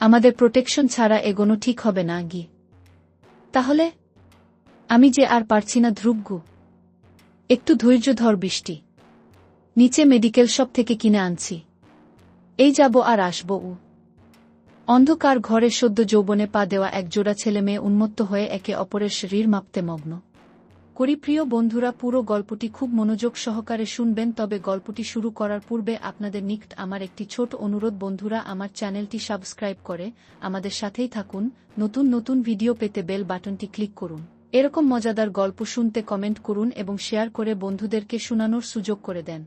আমাদের প্রোটেকশন ছাড়া এগোনো ঠিক হবে না গি। তাহলে আমি যে আর পারছি না ধ্রুবগু। একটু ধৈর্য ধর বৃষ্টি। নিচে মেডিকেল শপ থেকে কিনে আনছি। এই যাব আর আসব। অন্ধকার ঘরে সদ্য যৌবনে পা দেওয়া একজোড়া ছেলে মেয়ে উন্মত্ত হয়ে একে অপরের শরীর মাপতে মগ্ন। প্রিয় বন্ধুরা, পুরো গল্পটি খুব মনোযোগ সহকারে শুনবেন, তবে গল্পটি শুরু করার পূর্বে আপনাদের নিকট আমার একটি ছোট অনুরোধ। বন্ধুরা, আমার চ্যানেলটি সাবস্ক্রাইব করে আমাদের সাথেই থাকুন। নতুন নতুন ভিডিও পেতে বেল বাটনটি ক্লিক করুন। এরকম মজাদার গল্প শুনতে কমেন্ট করুন এবং শেয়ার করে বন্ধুদেরকে শোনানোর সুযোগ করে দেন।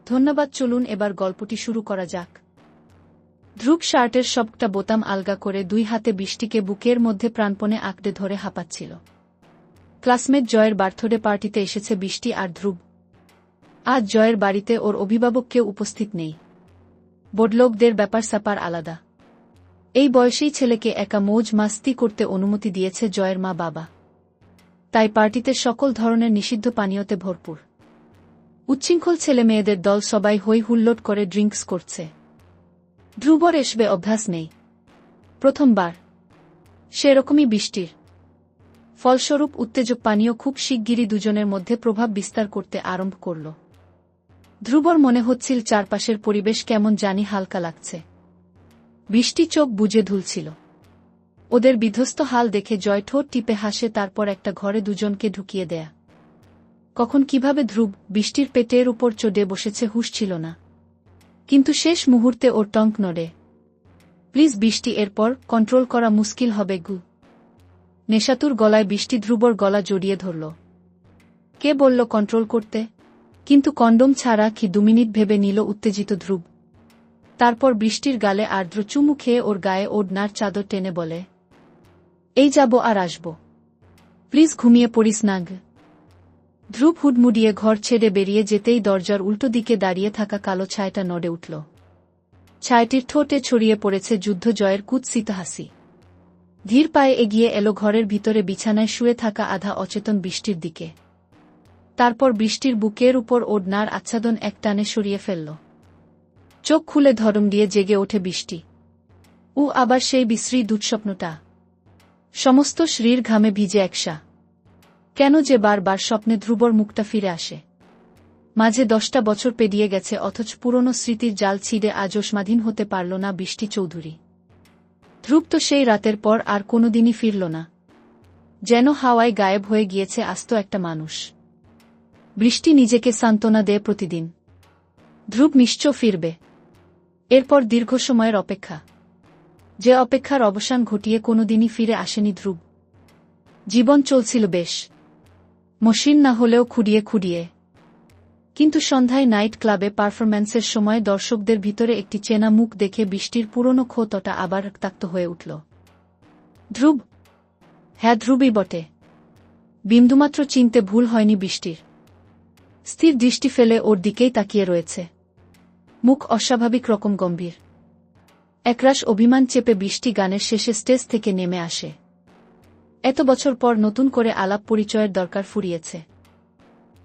ধন্যবাদ। চলুন এবার গল্পটি শুরু করা যাক। ধ্রুব শার্টের সবটা বোতাম আলগা করে দুই হাতে বৃষ্টিকে বুকের মধ্যে প্রাণপণে আঁকড়ে ধরে হাঁপাচ্ছিল। ক্লাসমেট জয়ের বার্থডে পার্টিতে এসেছে বৃষ্টি আর ধ্রুব। আজ জয়ের বাড়িতে ওর অভিভাবক কেউ উপস্থিত নেই। বড়লোকদের ব্যাপার স্যাপার আলাদা। এই বয়সেই ছেলেকে একা মৌজ মাস্তি করতে অনুমতি দিয়েছে জয়ের মা বাবা। তাই পার্টিতে সকল ধরনের নিষিদ্ধ পানীয়তে ভরপুর। উচ্ছৃঙ্খল ছেলে মেয়েদের দল সবাই হই হুল্লোড় করে ড্রিঙ্কস করছে। ধ্রুবর এসবে অভ্যাস নেই, প্রথমবার। সেরকমই বৃষ্টির। ফলস্বরূপ উত্তেজক পানীয় খুব শিগগিরই দুজনের মধ্যে প্রভাব বিস্তার করতে আরম্ভ করল। ধ্রুবর মনে হচ্ছিল চারপাশের পরিবেশ কেমন জানি হালকা লাগছে। বৃষ্টি চোখ বুজে ধুলছিল। ওদের বিধ্বস্ত হাল দেখে জয় ঠোঁট টিপে হাসে, তারপর একটা ঘরে দুজনকে ঢুকিয়ে দেয়া। কখন কিভাবে ধ্রুব বৃষ্টির পেটের উপর চড়ে বসেছে হুঁশ ছিল না, কিন্তু শেষ মুহূর্তে ওর টঙ্ক নড়ে। প্লিজ বৃষ্টি, এরপর কন্ট্রোল করা মুশকিল হবে গু। নেশাতুর গলায় বৃষ্টি ধ্রুবর গলা জড়িয়ে ধরল। কে বলল কন্ট্রোল করতে? কিন্তু কন্ডোম ছাড়া কি 2 মিনিট ভেবে নিল উত্তেজিত ধ্রুব। তারপর বৃষ্টির গালে আর্দ্র চুমু খেয়ে ওর গায়ে ওড়নার চাদর টেনে বলে, এই যাব আর আসব, প্লিজ ঘুমিয়ে পড়িস না গ। ধ্রুব হুডমুডিয়ে ঘর ছেড়ে বেরিয়ে যেতেই দরজার উল্টো দিকে দাঁড়িয়ে থাকা কালো ছায়াটা নড়ে উঠল। ছায়াটির ঠোঁটে ছড়িয়ে পড়েছে যুদ্ধ জয়ের কুৎসিত হাসি। ধীর পায়ে এগিয়ে এলো ঘরের ভিতরে বিছানায় শুয়ে থাকা আধা অচেতন বৃষ্টির দিকে। তারপর বৃষ্টির বুকের উপর ওড়নার আচ্ছাদন এক টানে সরিয়ে ফেলল। চোখ খুলে ধরম দিয়ে জেগে ওঠে বৃষ্টি। আবার সেই বিশ্রী দুঃস্বপ্নটা। সমস্ত শরীর ঘামে ভিজে একসা। কেন যে বারবার স্বপ্নে ধ্রুবর মুখটা ফিরে আসে। মাঝে 10টা বছর পেরিয়ে গেছে, অথচ পুরনো স্মৃতির জাল ছিঁড়ে আজও সমাধীন হতে পারল না বৃষ্টি চৌধুরী। ধ্রুব তো সেই রাতের পর আর কোনোদিনই ফিরল না। যেন হাওয়ায় গায়েব হয়ে গিয়েছে আস্ত একটা মানুষ। বৃষ্টি নিজেকে সান্ত্বনা দেয় প্রতিদিন, ধ্রুব নিশ্চয় ফিরবে। এরপর দীর্ঘ সময়ের অপেক্ষা, যে অপেক্ষার অবসান ঘটিয়ে কোনোদিনই ফিরে আসেনি ধ্রুব। জীবন চলছিল বেশ মসৃণ না হলেও খুঁড়িয়ে খুঁড়িয়ে। কিন্তু সন্ধ্যায় নাইট ক্লাবে পারফরম্যান্সের সময় দর্শকদের ভিতরে একটি চেনা মুখ দেখে বৃষ্টির পুরনো ক্ষতটা আবার রক্তাক্ত হয়ে উঠল। ধ্রুব! হ্যাঁ, ধ্রুবই বটে। বিন্দুমাত্র চিনতে ভুল হয়নি বৃষ্টির। স্থির দৃষ্টি ফেলে ওর দিকেই তাকিয়ে রয়েছে, মুখ অস্বাভাবিক রকম গম্ভীর। একরাশ অভিমান চেপে বৃষ্টি গানের শেষে স্টেজ থেকে নেমে আসে। এত বছর পর নতুন করে আলাপ পরিচয়ের দরকার ফুরিয়েছে।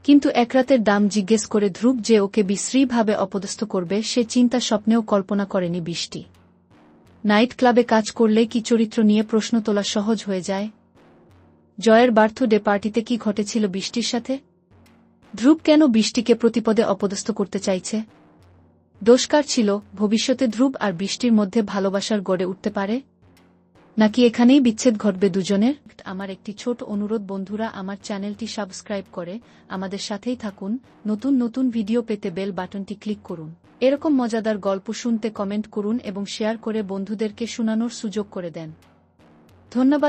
কিন্তু এক রাতের দাম জিজ্ঞেস করে ধ্রুব যে ওকে বিশ্রীভাবে অপদস্থ করবে, সে চিন্তা স্বপ্নেও কল্পনা করেনি বৃষ্টি। নাইট ক্লাবে কাজ করলে কি চরিত্র নিয়ে প্রশ্ন তোলা সহজ হয়ে যায়? জয়ের বার্থডে পার্টিতে কি ঘটেছিল বৃষ্টির সাথে? ধ্রুব কেন বৃষ্টিকে প্রতিপদে অপদস্থ করতে চাইছে? দোষকার ছিল ভবিষ্যতে ধ্রুব আর বৃষ্টির মধ্যে ভালোবাসার গড়ে উঠতে পারে, নাকি এখানেই বিচ্ছেদ ঘটবে দুজনের? আমার একটি ছোট অনুরোধ বন্ধুরা, আমার চ্যানেলটি সাবস্ক্রাইব করে আমাদের সাথেই থাকুন। নতুন নতুন ভিডিও পেতে বেল বাটনটি ক্লিক করুন। এরকম মজাদার গল্প শুনতে কমেন্ট করুন এবং শেয়ার করে বন্ধুদেরকে শোনানোর সুযোগ করে দেন। ধন্যবাদ।